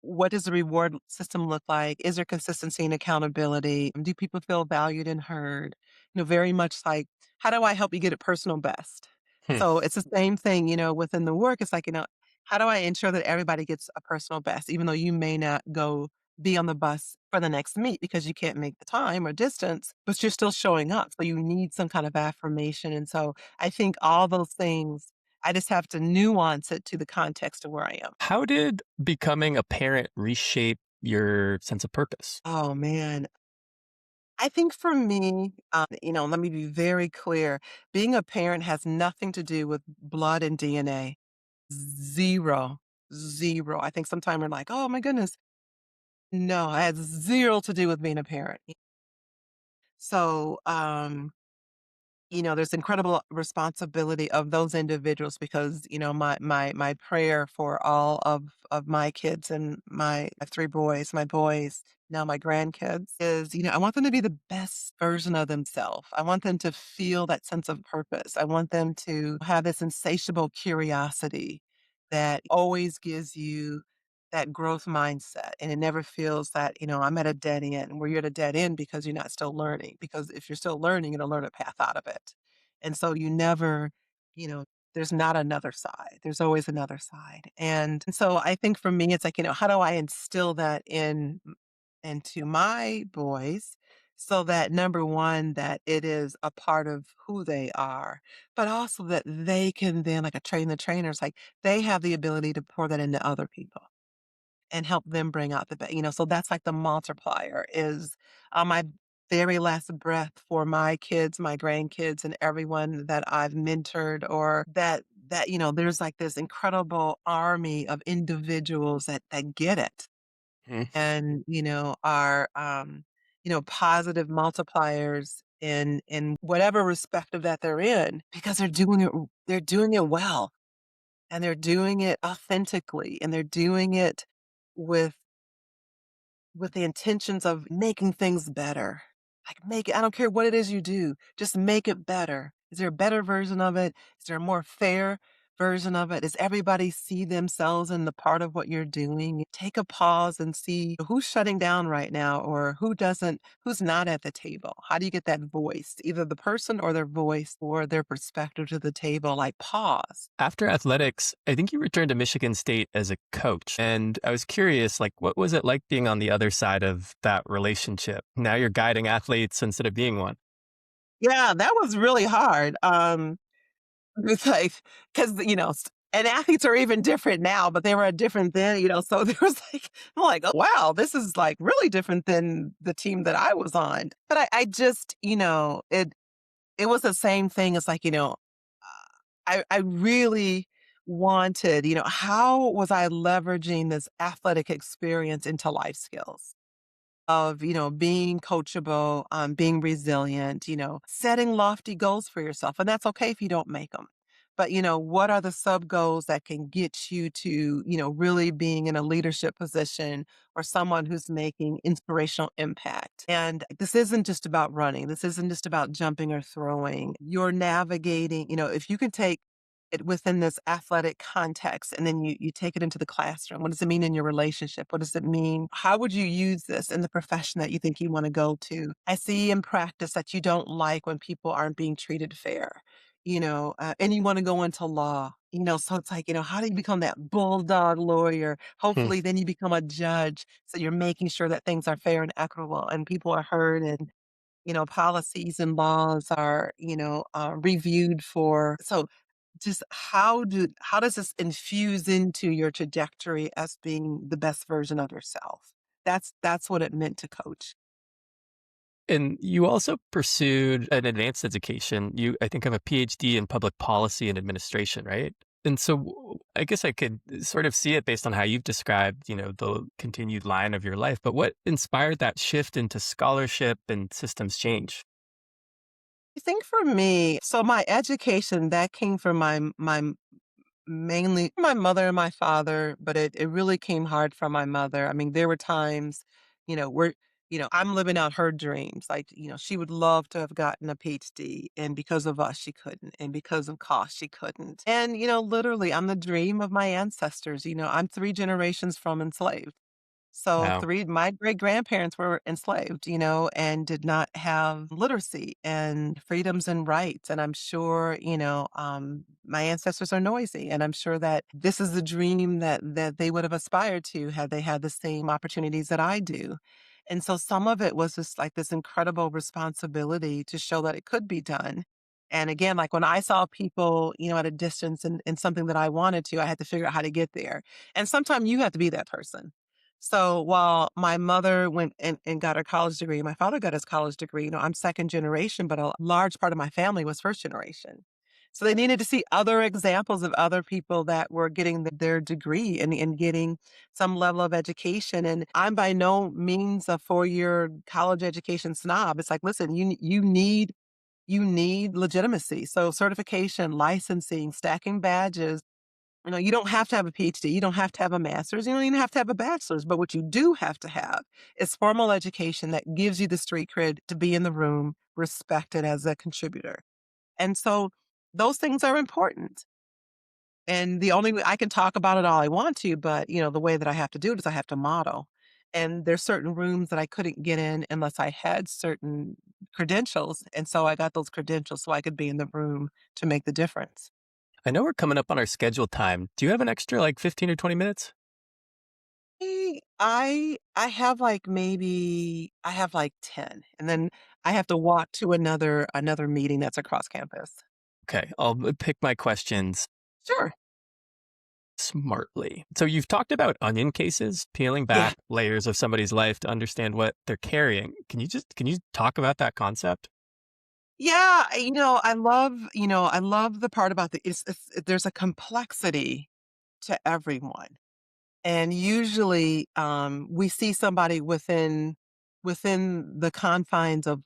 what does the reward system look like? Is there consistency and accountability? Do people feel valued and heard? Very much like, how do I help you get a personal best? Hmm. So it's the same thing, within the work. It's like, how do I ensure that everybody gets a personal best, even though you may not go be on the bus for the next meet because you can't make the time or distance, but you're still showing up. So you need some kind of affirmation. And so I think all those things, I just have to nuance it to the context of where I am. How did becoming a parent reshape your sense of purpose? Oh man. I think for me, let me be very clear. Being a parent has nothing to do with blood and DNA. Zero, zero. I think sometimes we're like, oh my goodness. No, it has zero to do with being a parent. So, there's incredible responsibility of those individuals because, my prayer for all of my kids and I have 3 boys, my boys, now my grandkids is, I want them to be the best version of themselves. I want them to feel that sense of purpose. I want them to have this insatiable curiosity that always gives you that growth mindset, and it never feels that, I'm at a dead end, where you're at a dead end because you're not still learning, because if you're still learning, you're gonna learn a path out of it. And so you never, you know, there's not another side. There's always another side. And so I think for me, it's like, how do I instill that into my boys so that number one, that it is a part of who they are, but also that they can then, like a train the trainers, like they have the ability to pour that into other people and help them bring out the best. So that's like the multiplier is on my very last breath for my kids, my grandkids, and everyone that I've mentored, or that there's like this incredible army of individuals that get it Hmm. and are positive multipliers in whatever respect of that they're in, because they're doing it well, and they're doing it authentically, and they're doing it with the intentions of making things better. Like make it, I don't care what it is you do, just make it better. Is there a better version of it? Is there a more fair version of it? Does everybody see themselves in the part of what you're doing? Take a pause and see who's shutting down right now, or who's not at the table. How do you get that voice, either the person or their voice or their perspective to the table? Like pause. After athletics, I think you returned to Michigan State as a coach. And I was curious, like, what was it like being on the other side of that relationship? Now you're guiding athletes instead of being one. Yeah, that was really hard. It's like, because and athletes are even different now, but they were different then, so there was like I'm like, "Oh, wow, this is, like, really different than the team that I was on." But I just it was the same thing. It's like, I really wanted, how was I leveraging this athletic experience into life skills? Of, being coachable, being resilient, setting lofty goals for yourself. And that's okay if you don't make them. But, what are the sub goals that can get you to, really being in a leadership position or someone who's making inspirational impact? And this isn't just about running. This isn't just about jumping or throwing. You're navigating, if you can take it within this athletic context and then you take it into the classroom. What does it mean in your relationship? What does it mean? How would you use this in the profession that you think you want to go to? I see in practice that you don't like when people aren't being treated fair, and you want to go into law. So it's like, how do you become that bulldog lawyer? Hmm. Hopefully, then you become a judge. So you're making sure that things are fair and equitable and people are heard and policies and laws are, reviewed for. So just how does this infuse into your trajectory as being the best version of yourself? That's what it meant to coach. And you also pursued an advanced education. You, I think, have a PhD in public policy and administration, right? And so I guess I could sort of see it based on how you've described, the continued line of your life. But what inspired that shift into scholarship and systems change? I think for me, so my education that came from my mainly my mother and my father, but it really came hard from my mother. I mean, there were times, where, I'm living out her dreams. Like, she would love to have gotten a PhD, and because of us, she couldn't. And because of cost, she couldn't. And, literally, I'm the dream of my ancestors. I'm three generations from enslaved. So Wow. 3 my great-grandparents were enslaved, and did not have literacy and freedoms and rights, and I'm sure, my ancestors are noisy, and I'm sure that this is the dream that they would have aspired to had they had the same opportunities that I do. And so some of it was just like this incredible responsibility to show that it could be done. And again, like when I saw people, at a distance and something that I wanted to, I had to figure out how to get there. And sometimes you have to be that person. So while my mother went and got her college degree, my father got his college degree, I'm second generation, but a large part of my family was first generation. So they needed to see other examples of other people that were getting their degree and getting some level of education. And I'm by no means a 4-year college education snob. It's like, listen, you need legitimacy. So certification, licensing, stacking badges, you don't have to have a PhD, you don't have to have a master's, you don't even have to have a bachelor's, but what you do have to have is formal education that gives you the street cred to be in the room, respected as a contributor. And so those things are important. And the only way I can talk about it all I want to, but the way that I have to do it is I have to model. And there's certain rooms that I couldn't get in unless I had certain credentials. And so I got those credentials so I could be in the room to make the difference. I know we're coming up on our scheduled time. Do you have an extra like 15 or 20 minutes? I have like maybe I have like 10 and then I have to walk to another meeting that's across campus. Okay, I'll pick my questions Sure. smartly. So you've talked about onion cases, peeling Yeah. back layers of somebody's life to understand what they're carrying. Can you talk about that concept? Yeah, I love the part about there's a complexity to everyone. And usually we see somebody within the confines of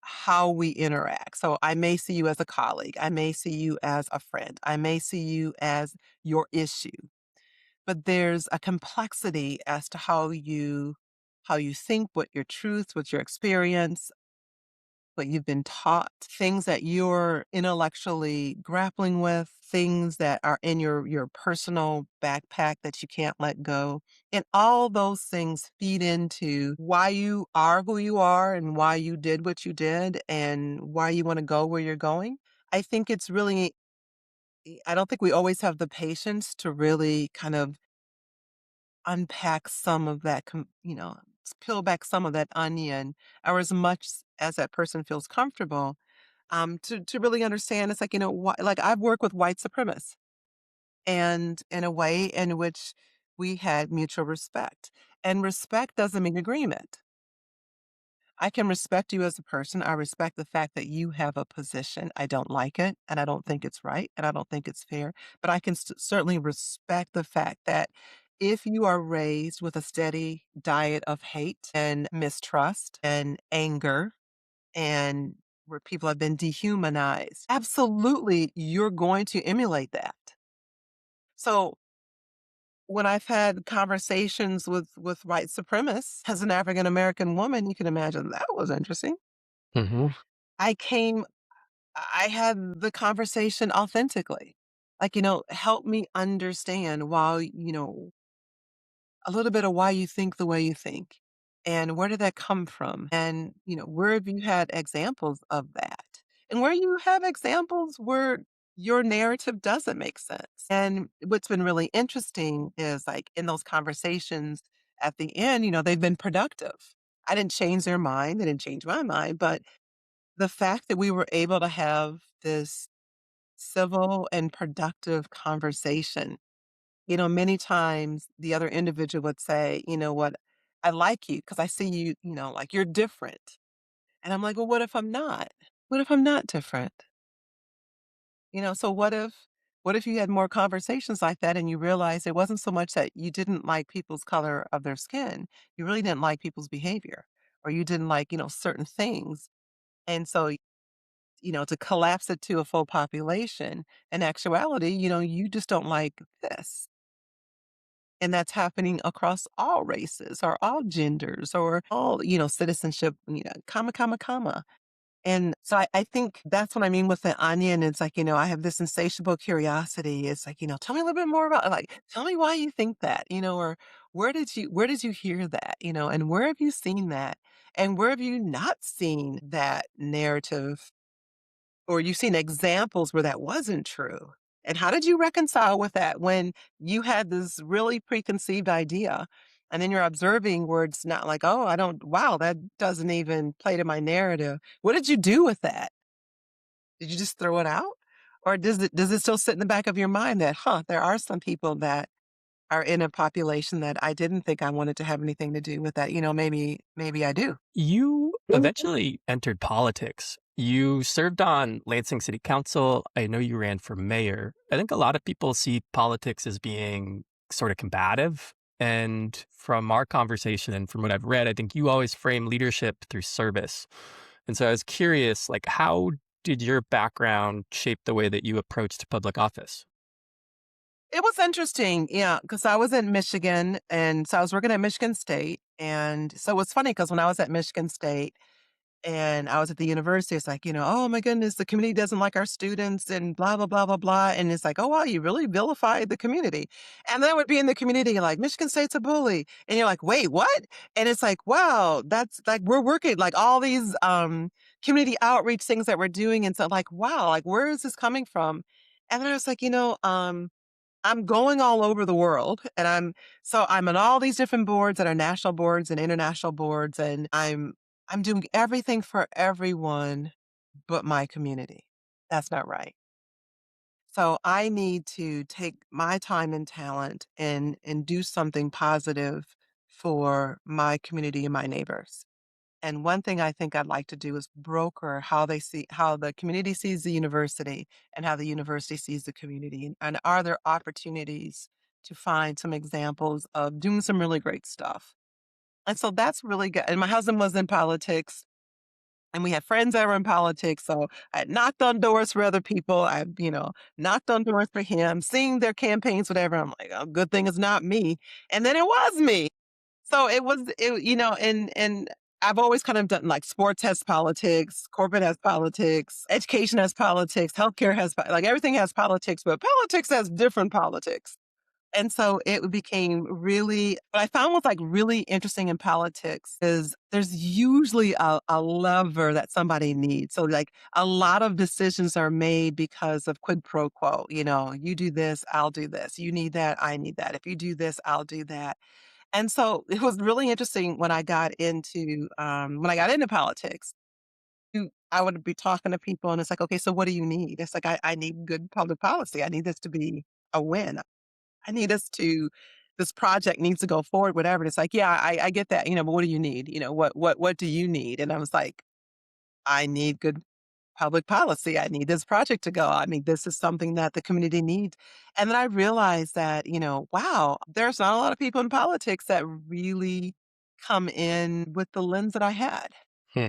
how we interact. So I may see you as a colleague, I may see you as a friend, I may see you as your issue. But there's a complexity as to how you think, what your truth, what your experience, what you've been taught, things that you're intellectually grappling with, things that are in your personal backpack that you can't let go. And all those things feed into why you are who you are and why you did what you did and why you want to go where you're going. I think it's really I don't think we always have the patience to really kind of unpack some of that, peel back some of that onion, or as much as that person feels comfortable. to really understand. It's like, like I've worked with white supremacists, and in a way in which we had mutual respect. And respect doesn't mean agreement. I can respect you as a person. I respect the fact that you have a position. I don't like it, and I don't think it's right, and I don't think it's fair. But I can certainly respect the fact that if you are raised with a steady diet of hate and mistrust and anger, and where people have been dehumanized, absolutely, you're going to emulate that. So when I've had conversations with white supremacists as an African American woman, you can imagine that was interesting. Hmm. I came I had the conversation authentically. Like, help me understand why, a little bit of why you think the way you think. And where did that come from? And, where have you had examples of that? And where you have examples where your narrative doesn't make sense. And what's been really interesting is like in those conversations at the end, they've been productive. I didn't change their mind. They didn't change my mind. But the fact that we were able to have this civil and productive conversation, many times the other individual would say, "You know what? I like you because I see you, like you're different." And I'm like, "Well, what if I'm not? What if I'm not different?" So what if you had more conversations like that and you realized it wasn't so much that you didn't like people's color of their skin, you really didn't like people's behavior or you didn't like, certain things. And so, to collapse it to a full population, in actuality, you just don't like this. And that's happening across all races or all genders or all, citizenship, comma, comma, comma. And so I think that's what I mean with the onion. It's like, I have this insatiable curiosity. It's like, tell me a little bit more about like, tell me why you think that, or where did you hear that, and where have you seen that? And where have you not seen that narrative or you've seen examples where that wasn't true? And how did you reconcile with that when you had this really preconceived idea and then you're observing where it's not like, oh, I don't, wow, that doesn't even play to my narrative. What did you do with that? Did you just throw it out? Or does it still sit in the back of your mind that, there are some people that are in a population that I didn't think I wanted to have anything to do with that. Maybe I do. You Mhm. eventually entered politics. You served on Lansing City Council. I know you ran for mayor. I think a lot of people see politics as being sort of combative. And from our conversation and from what I've read, I think you always frame leadership through service. And so I was curious, like, how did your background shape the way that you approached public office? It was interesting, yeah, because I was in Michigan, and so I was working at Michigan State, and so it was funny because when I was at Michigan State and I was at the university, it's like, "Oh my goodness, the community doesn't like our students and blah, blah, blah, blah, blah," and it's like, "Oh, wow, you really vilified the community." And then I would be in the community like, "Michigan State's a bully," and you're like, "Wait, what?" And it's like, wow, that's like we're working like all these, community outreach things that we're doing, and so like, wow, like, where is this coming from? And then I was like, I'm going all over the world and I'm on all these different boards that are national boards and international boards and I'm doing everything for everyone but my community. That's not right. So I need to take my time and talent and do something positive for my community and my neighbors. And one thing I think I'd like to do is broker how the community sees the university and how the university sees the community. And are there opportunities to find some examples of doing some really great stuff? And so that's really good. And my husband was in politics and we had friends that were in politics. So I knocked on doors for other people. Knocked on doors for him, seeing their campaigns, whatever. I'm like, oh, good thing it's not me. And then it was me. So and I've always kind of done like sports has politics, corporate has politics, education has politics, healthcare has like everything has politics, but politics has different politics. And so it became really what I found was like really interesting in politics is there's usually a lever that somebody needs. So like a lot of decisions are made because of quid pro quo. You do this, I'll do this. You need that, I need that. If you do this, I'll do that. And so it was really interesting when I got into politics I would be talking to people and it's like, okay, so what do you need? It's like, I need good public policy. I need this to be a win. I need us to, this project needs to go forward, whatever. And it's like, yeah, I get that, but what do you need? What do you need? And I was like, I need good public policy. I need this project to go. I mean, this is something that the community needs. And then I realized that, wow, there's not a lot of people in politics that really come in with the lens that I had. Hmm.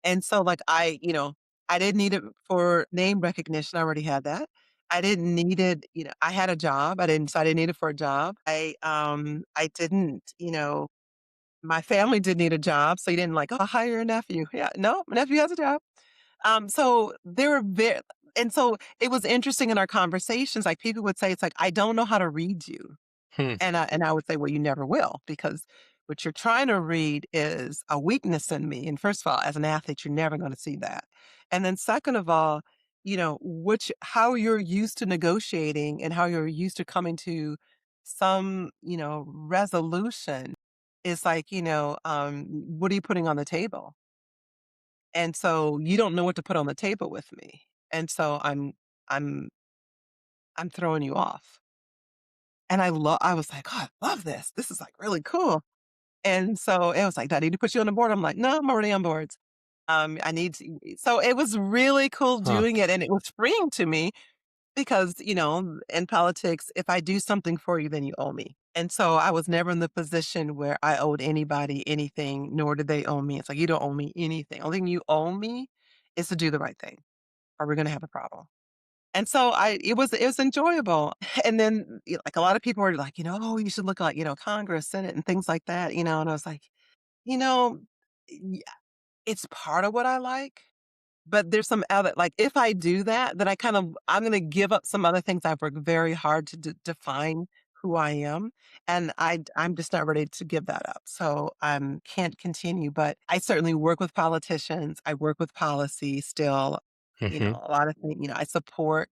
And so, like, I didn't need it for name recognition. I already had that. I didn't need it. I had a job. So I didn't need it for a job. I didn't, my family did need a job. So you didn't like, oh, hire your nephew. Yeah. No, my nephew has a job. So there were very, and so it was interesting in our conversations. Like people would say, it's like, I don't know how to read you. Hmm. And I would say, "Well, you never will, because what you're trying to read is a weakness in me." And first of all, as an athlete, you're never gonna see that. And then second of all, which how you're used to negotiating and how you're used to coming to some, resolution is like, what are you putting on the table? And so you don't know what to put on the table with me. And so I'm I'm throwing you off. And I was like, "Oh, I love this. This is like really cool." And so it was like, "Do I need to put you on the board?" I'm like, "No, I'm already on boards." I need to, so it was really cool Huh. doing it, and it was freeing to me because, in politics, if I do something for you, then you owe me. And so I was never in the position where I owed anybody anything, nor did they owe me. It's like, you don't owe me anything. Only thing you owe me is to do the right thing, or we're gonna have a problem. And so it was enjoyable. And then, like, a lot of people were like, "Oh, you should look like, Congress, Senate, and things like that," and I was like, you know, y it's part of what I like, but there's some other, like, if I do that, then I'm gonna give up some other things I've worked very hard to define who I am, and I'm just not ready to give that up. So, can't continue, but I certainly work with politicians. I work with policy still, Hmm. a lot of things, I support,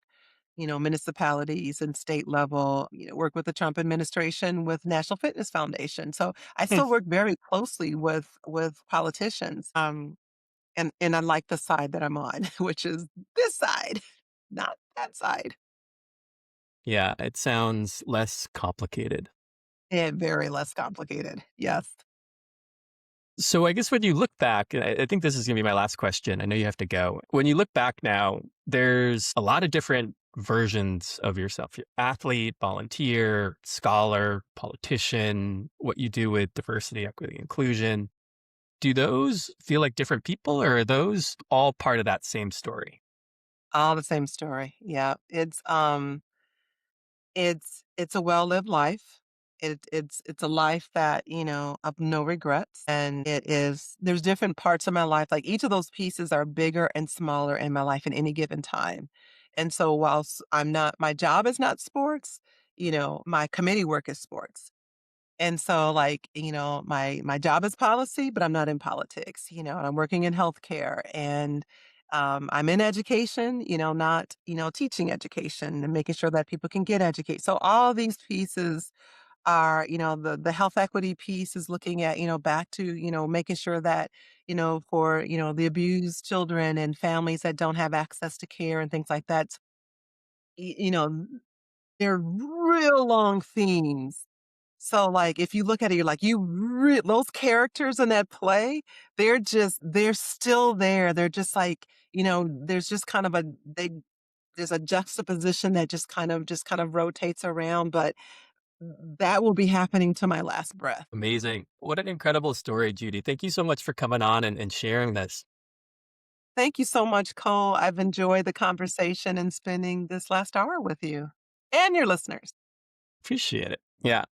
municipalities and state level, work with the Trump administration with National Fitness Foundation. So I Hmm. still work very closely with politicians. And I like the side that I'm on, which is this side, not that side. Yeah, it sounds less complicated. And very less complicated. Yes. So I guess when you look back, and I think this is going to be my last question. I know you have to go. When you look back now, there's a lot of different versions of yourself. You're athlete, volunteer, scholar, politician, what you do with diversity, equity, inclusion. Do those feel like different people, or are those all part of that same story? All the same story. Yeah. It's a well-lived life. It's a life that, of no regrets, and there's different parts of my life, like, each of those pieces are bigger and smaller in my life at any given time. And so whilst my job is not sports, my committee work is sports. And so, like, my job is policy, but I'm not in politics, and I'm working in healthcare, and I'm in education, not, teaching education and making sure that people can get educated. So all these pieces are, the health equity piece is looking at, back to, making sure that, for, the abused children and families that don't have access to care and things like that. y- you know, they're real long themes. So, like, if you look at it, you're like, those characters in that play, they're still there. They're just like, there's just kind of there's a juxtaposition that just kind of rotates around, but that will be happening to my last breath. Amazing. What an incredible story, Judy. Thank you so much for coming on and sharing this. Thank you so much, Cole. I've enjoyed the conversation and spending this last hour with you and your listeners. Appreciate it. Yeah.